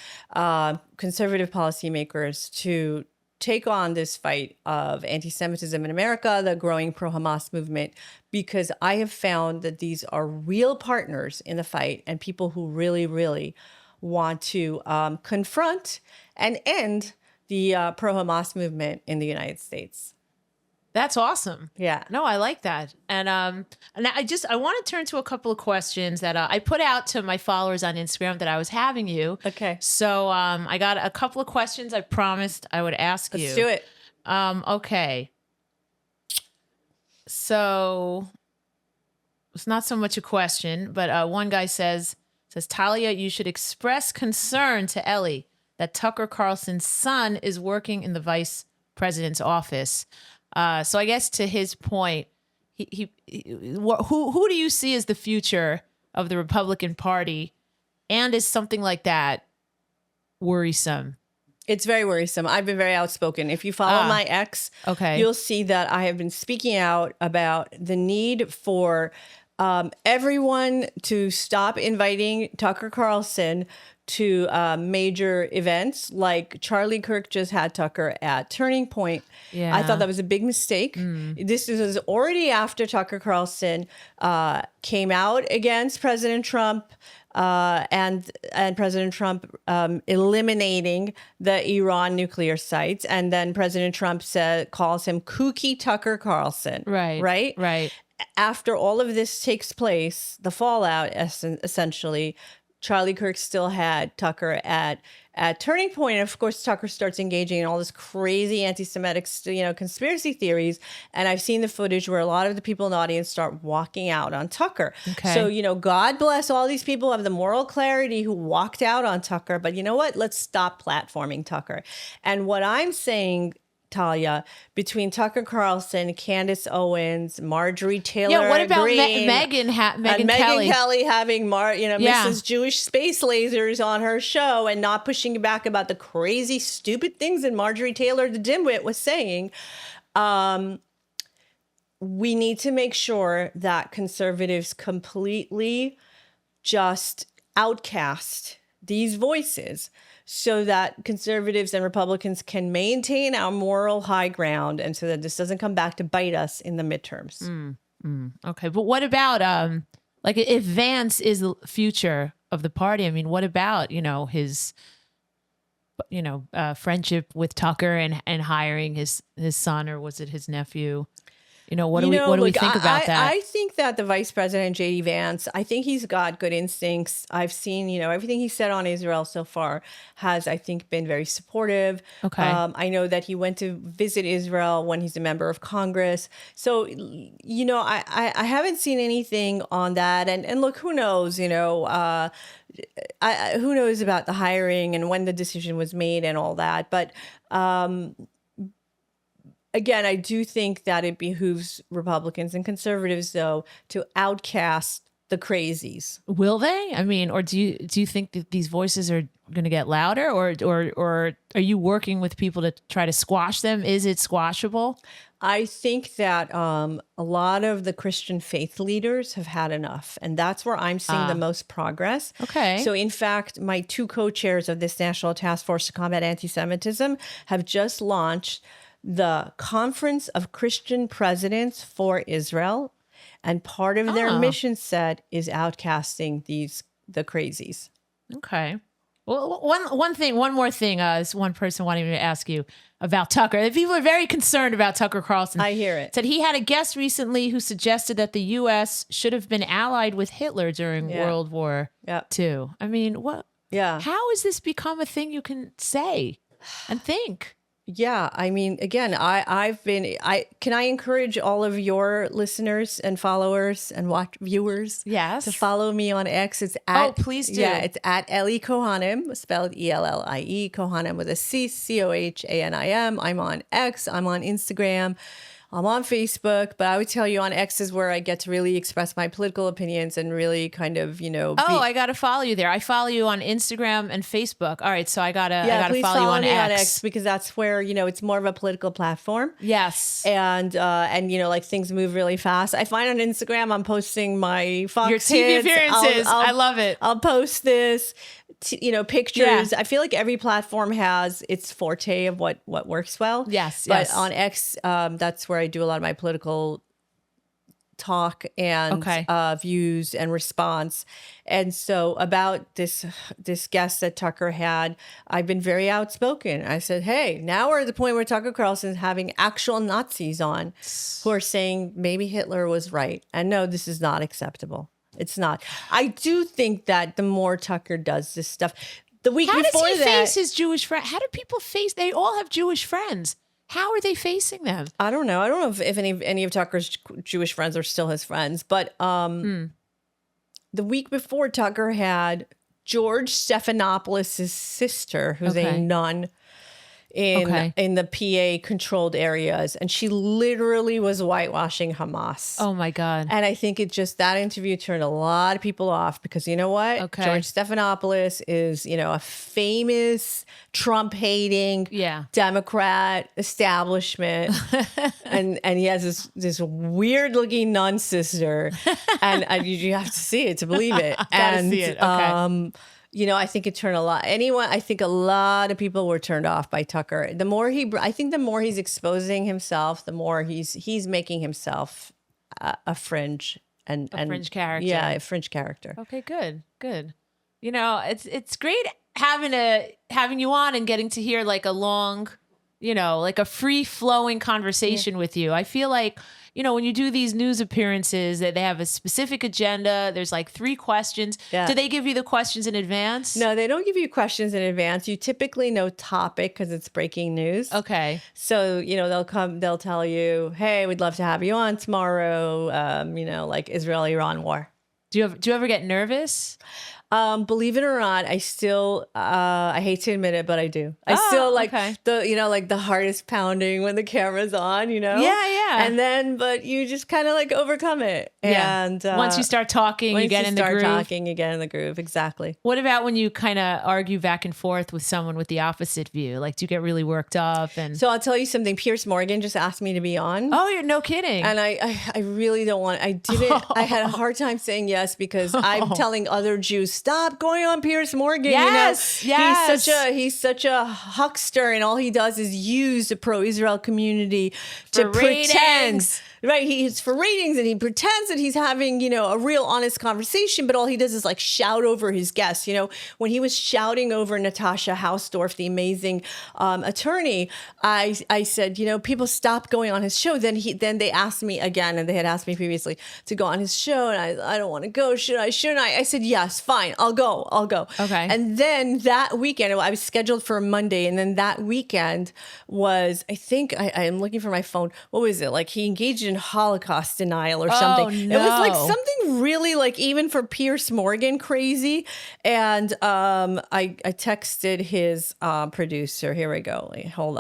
conservative policymakers, to take on this fight of anti-Semitism in America, the growing pro-Hamas movement, because I have found that these are real partners in the fight and people who really, really want to confront and end the pro-Hamas movement in the United States.
That's awesome.
Yeah.
No, I like that. And I want to turn to a couple of questions that I put out to my followers on Instagram that I was having you.
Okay.
So I got a couple of questions I promised I would ask you.
Let's do it.
Okay. So it's not so much a question, but one guy says, Talia, you should express concern to Ellie that Tucker Carlson's son is working in the vice president's office. So I guess to his point, who do you see as the future of the Republican Party, and is something like that worrisome?
It's very worrisome. I've been very outspoken. If you follow my ex, you'll see that I have been speaking out about the need for everyone to stop inviting Tucker Carlson to major events. Like Charlie Kirk just had Tucker at Turning Point.
Yeah.
I thought that was a big mistake. This was already after Tucker Carlson came out against President Trump and President Trump eliminating the Iran nuclear sites. And then President Trump calls him kooky Tucker Carlson. Right. After all of this takes place, the fallout essentially, Charlie Kirk still had Tucker at Turning Point. And of course, Tucker starts engaging in all this crazy anti-Semitic, conspiracy theories. And I've seen the footage where a lot of the people in the audience start walking out on Tucker.
Okay.
So, God bless all these people who have the moral clarity who walked out on Tucker. But you know what? Let's stop platforming Tucker. And what I'm saying, Talia, between Tucker Carlson, Candace Owens, Marjorie Taylor,
what about
Greene,
Megyn
Megyn Kelly having
Yeah.
Mrs. Jewish Space Lasers on her show and not pushing back about the crazy, stupid things that Marjorie Taylor, the dimwit, was saying. We need to make sure that conservatives completely just outcast these voices, so that conservatives and Republicans can maintain our moral high ground, and so that this doesn't come back to bite us in the midterms.
Okay, but what about if Vance is the future of the party? I mean, what about his friendship with Tucker and hiring his son, or was it his nephew? What do we think about that?
I think that the vice president, J.D. Vance, I think he's got good instincts. I've seen, everything he said on Israel so far has, I think, been very supportive.
Okay.
I know that he went to visit Israel when he's a member of Congress. So, I haven't seen anything on that. And look, who knows, who knows about the hiring and when the decision was made and all that. But, again, I do think that it behooves Republicans and conservatives, though, to outcast the crazies.
Will they? I mean, or do you think that these voices are going to get louder, or are you working with people to try to squash them? Is it squashable?
I think that a lot of the Christian faith leaders have had enough, and that's where I'm seeing the most progress.
Okay.
So, in fact, my 2 co-chairs of this National Task Force to Combat Anti-Semitism have just launched the Conference of Christian Presidents for Israel. And part of their mission set is outcasting the crazies.
Okay. Well, one more thing. Is one person wanting me to ask you about Tucker. People are very concerned about Tucker Carlson.
I hear it.
Said he had a guest recently who suggested that the U.S. should have been allied with Hitler during World War II. I mean, what?
Yeah.
How has this become a thing you can say and think?
Yeah, I mean, again, can I encourage all of your listeners and followers and viewers to follow me on X. It's at,
please do.
Yeah, it's at Ellie Kohanim, spelled Ellie, Kohanim with a C, Chohanim. I'm on X, I'm on Instagram, I'm on Facebook, but I would tell you on X is where I get to really express my political opinions and really kind of,
I got to follow you there. I follow you on Instagram and Facebook. All right, so I got to
please
follow you on
me
X.
on X because that's where, it's more of a political platform.
Yes.
And like things move really fast. I find on Instagram I'm posting my Fox
your TV
hits.
appearances. I love it.
I'll post this. Pictures. I feel like every platform has its forte of what works well.
Yes.
But on X, that's where I do a lot of my political talk and views and response. And so about this guest that Tucker had, I've been very outspoken. I said, hey, now we're at the point where Tucker Carlson is having actual Nazis on who are saying maybe Hitler was right. And no, this is not acceptable. It's not. I do think that the more Tucker does this stuff, the week before that...
How does he face his Jewish friend? How do people face... They all have Jewish friends. How are they facing them?
I don't know. I don't know if any of Tucker's Jewish friends are still his friends. But the week before, Tucker had George Stephanopoulos' sister, who's a nun, in the PA controlled areas, and she literally was whitewashing Hamas.
Oh my God.
And I think that interview turned a lot of people off because you know what? George Stephanopoulos is, a famous Trump hating Democrat establishment. and he has this weird looking nun sister. and you have to see it to believe it.
Gotta see it. Okay.
I think it turned I think a lot of people were turned off by Tucker. The more he's exposing himself, the more he's making himself a fringe and
fringe character.
Yeah, a fringe character.
Okay, good. It's great having you on and getting to hear like a long, like a free flowing conversation with you. I feel like, when you do these news appearances, that they have a specific agenda. There's like 3 questions. Yeah. Do they give you the questions in advance?
No, they don't give you questions in advance. You typically know topic because it's breaking news.
Okay.
So, they'll tell you, hey, we'd love to have you on tomorrow. Like Israel-Iran war.
Do you ever get nervous?
Believe it or not, I still, I hate to admit it, but I do. I still like the heart is pounding when the camera's on,
Yeah.
And then, but you just kind of like overcome it.
Yeah.
And
once you start talking, you get in the groove.
You get in the groove. Exactly.
What about when you kind of argue back and forth with someone with the opposite view? Like, do you get really worked up? And
so I'll tell you something. Piers Morgan just asked me to be on.
Oh, you're no kidding.
And I really don't want, I didn't, I had a hard time saying yes because I'm telling other Jews, stop going on Piers Morgan.
Yes.
He's such a huckster, and all he does is use the pro-Israel community to pretend. Right, he's for ratings, and he pretends that he's having, a real honest conversation, but all he does is like shout over his guests. When he was shouting over Natasha Hausdorff, the amazing attorney, I said, people stop going on his show. Then they asked me again, and they had asked me previously to go on his show, and I don't want to go. Shouldn't I? I said, yes, fine, I'll go.
Okay.
And then that weekend, I was scheduled for a Monday, and then that weekend was, I think, I'm looking for my phone. What was it? Like he engaged in Holocaust denial or something.
No.
It was like something really like even for Piers Morgan crazy. And I texted his producer. Here we go. Wait, hold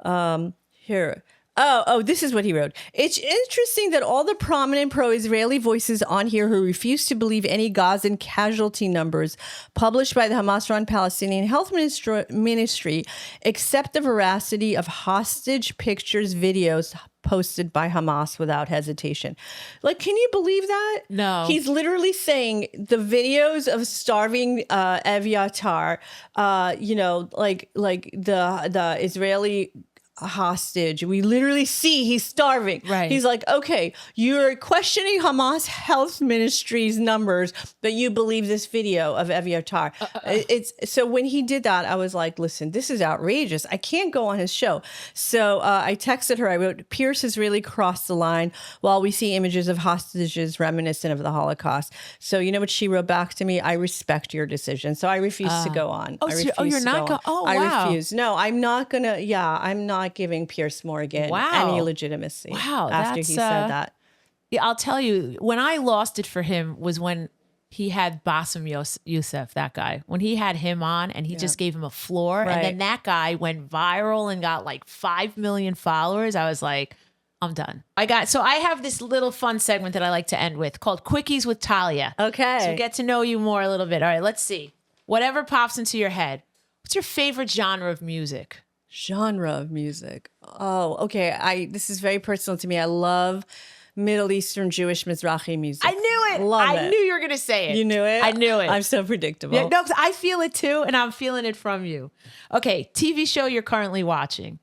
on. Here. Oh, this is what he wrote. It's interesting that all the prominent pro-Israeli voices on here who refuse to believe any Gazan casualty numbers published by the Hamas-run Palestinian Health Ministry accept the veracity of hostage pictures, videos posted by Hamas without hesitation. Like, can you believe that?
No.
He's literally saying the videos of starving Eviatar, like the Israeli hostage. We literally see he's starving.
Right.
He's like, okay, you're questioning Hamas Health Ministry's numbers, but you believe this video of Eviatar. It's so when he did that, I was like, listen, this is outrageous. I can't go on his show. So I texted her. I wrote, Pierce has really crossed the line while we see images of hostages reminiscent of the Holocaust. So you know what she wrote back to me? I respect your decision. So I refuse to go on.
You're not going. Oh, wow.
I refuse. No, I'm not gonna. Yeah, I'm not giving Pierce Morgan any legitimacy.
Wow,
after he said that.
Yeah, I'll tell you, when I lost it for him was when he had Bassem Youssef, that guy. When he had him on and he just gave him a floor, and then that guy went viral and got like 5 million followers. I was like, I'm done. So I have this little fun segment that I like to end with called Quickies with Talia.
Okay.
So get to know you more a little bit. All right, let's see. Whatever pops into your head. What's your favorite genre of music?
Genre of music. Oh, okay. This is very personal to me. I love Middle Eastern Jewish Mizrahi music.
I knew it. I knew you were going to say it.
You knew it?
I knew it.
I'm so predictable.
Yeah, no, 'cause I feel it too, and I'm feeling it from you. Okay, TV show you're currently watching.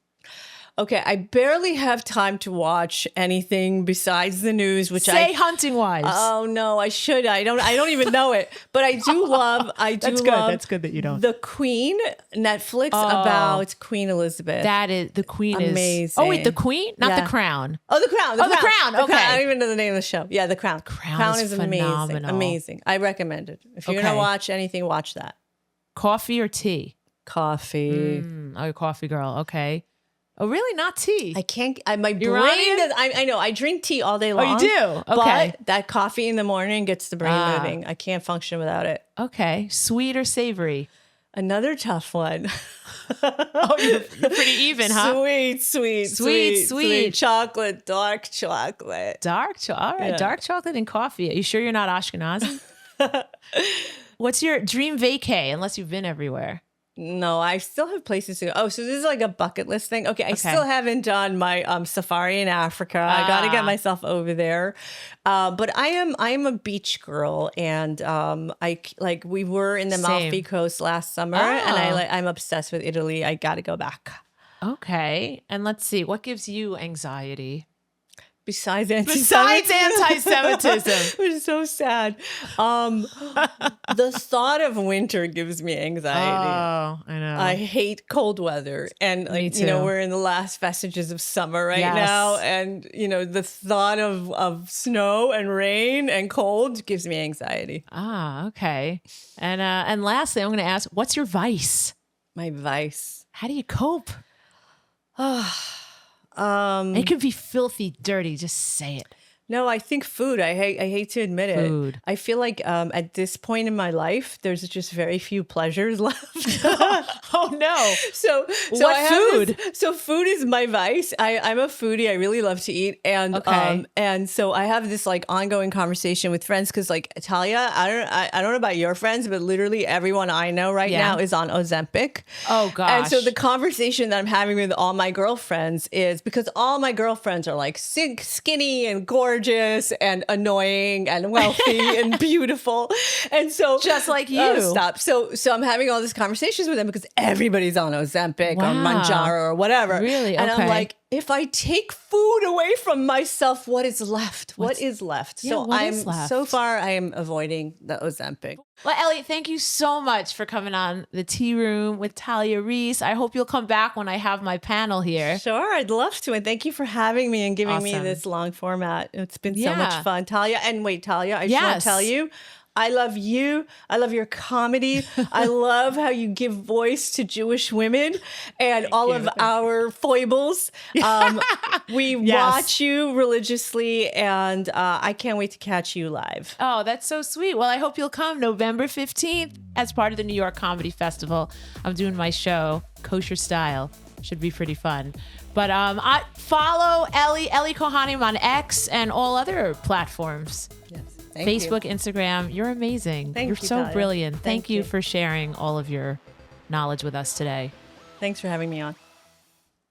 Okay, I barely have time to watch anything besides the news, which
Say Hunting Wives.
Oh no, I should. I don't even know it. But I do love
That's good that you don't.
The Queen, Netflix about Queen Elizabeth.
That is the Queen
amazing.
is. Oh wait, the Queen, not the Crown.
Oh, the Crown.
The Crown. Okay.
I don't even know the name of the show. Yeah, the Crown.
Crown is phenomenal.
amazing. Amazing. I recommend it. If you're gonna watch anything, watch that.
Coffee or tea?
Coffee.
Oh, coffee girl. Okay. Oh, really? Not tea?
I can't. My brain.
Iranian?
I know. I drink tea all day long.
Oh, you do? Okay.
But that coffee in the morning gets the brain moving. I can't function without it.
Okay. Sweet or savory?
Another tough one.
Oh, you're pretty even, huh?
Sweet. Chocolate, dark chocolate.
All right. Dark chocolate and coffee. Are you sure you're not Ashkenazi? What's your dream vacay, unless you've been everywhere?
No, I still have places to go. Oh, so this is like a bucket list thing. Okay, I still haven't done my safari in Africa. I got to get myself over there. But I am a beach girl, and we were in the Amalfi Coast last summer, and I'm obsessed with Italy. I got to go back.
Okay, and let's see, what gives you anxiety?
Besides anti-Semitism, which is so sad. The thought of winter gives me anxiety.
Oh, I know.
I hate cold weather, and we're in the last vestiges of summer right now, and the thought of snow and rain and cold gives me anxiety.
Okay. And lastly, I'm going to ask, what's your vice?
My vice.
How do you cope? It could be filthy, dirty. Just say it.
No, I think food. I hate to admit it. I feel like at this point in my life, there's just very few pleasures left.
Oh no!
So
what food?
So food is my vice. I'm a foodie. I really love to eat, and and so I have this like ongoing conversation with friends because like Talia, I don't know about your friends, but literally everyone I know right now is on Ozempic.
Oh gosh!
And so the conversation that I'm having with all my girlfriends is because all my girlfriends are like skinny and gorgeous and annoying and wealthy and beautiful, and so
just like you.
Stop. So I'm having all these conversations with them because everybody's on Ozempic or Manjaro or whatever.
Really?
And I'm like, if I take food away from myself, what is left? What is left? So so far I am avoiding the Ozempic.
Well, Ellie, thank you so much for coming on the Tea Room with Talia Reese. I hope you'll come back when I have my panel here.
Sure, I'd love to. And thank you for having me and giving me this long format. It's been so much fun. Talia, I just want to tell you, I love you. I love your comedy. I love how you give voice to Jewish women and all of our foibles. We watch you religiously, and I can't wait to catch you live.
Oh, that's so sweet. Well, I hope you'll come November 15th as part of the New York Comedy Festival. I'm doing my show, Kosher Style. Should be pretty fun. But I follow Ellie Kohanim on X and all other platforms.
Yes.
Facebook, Instagram. You're amazing. You're so
Talia.
brilliant. Thank you for sharing all of your knowledge with us today.
Thanks for having me on.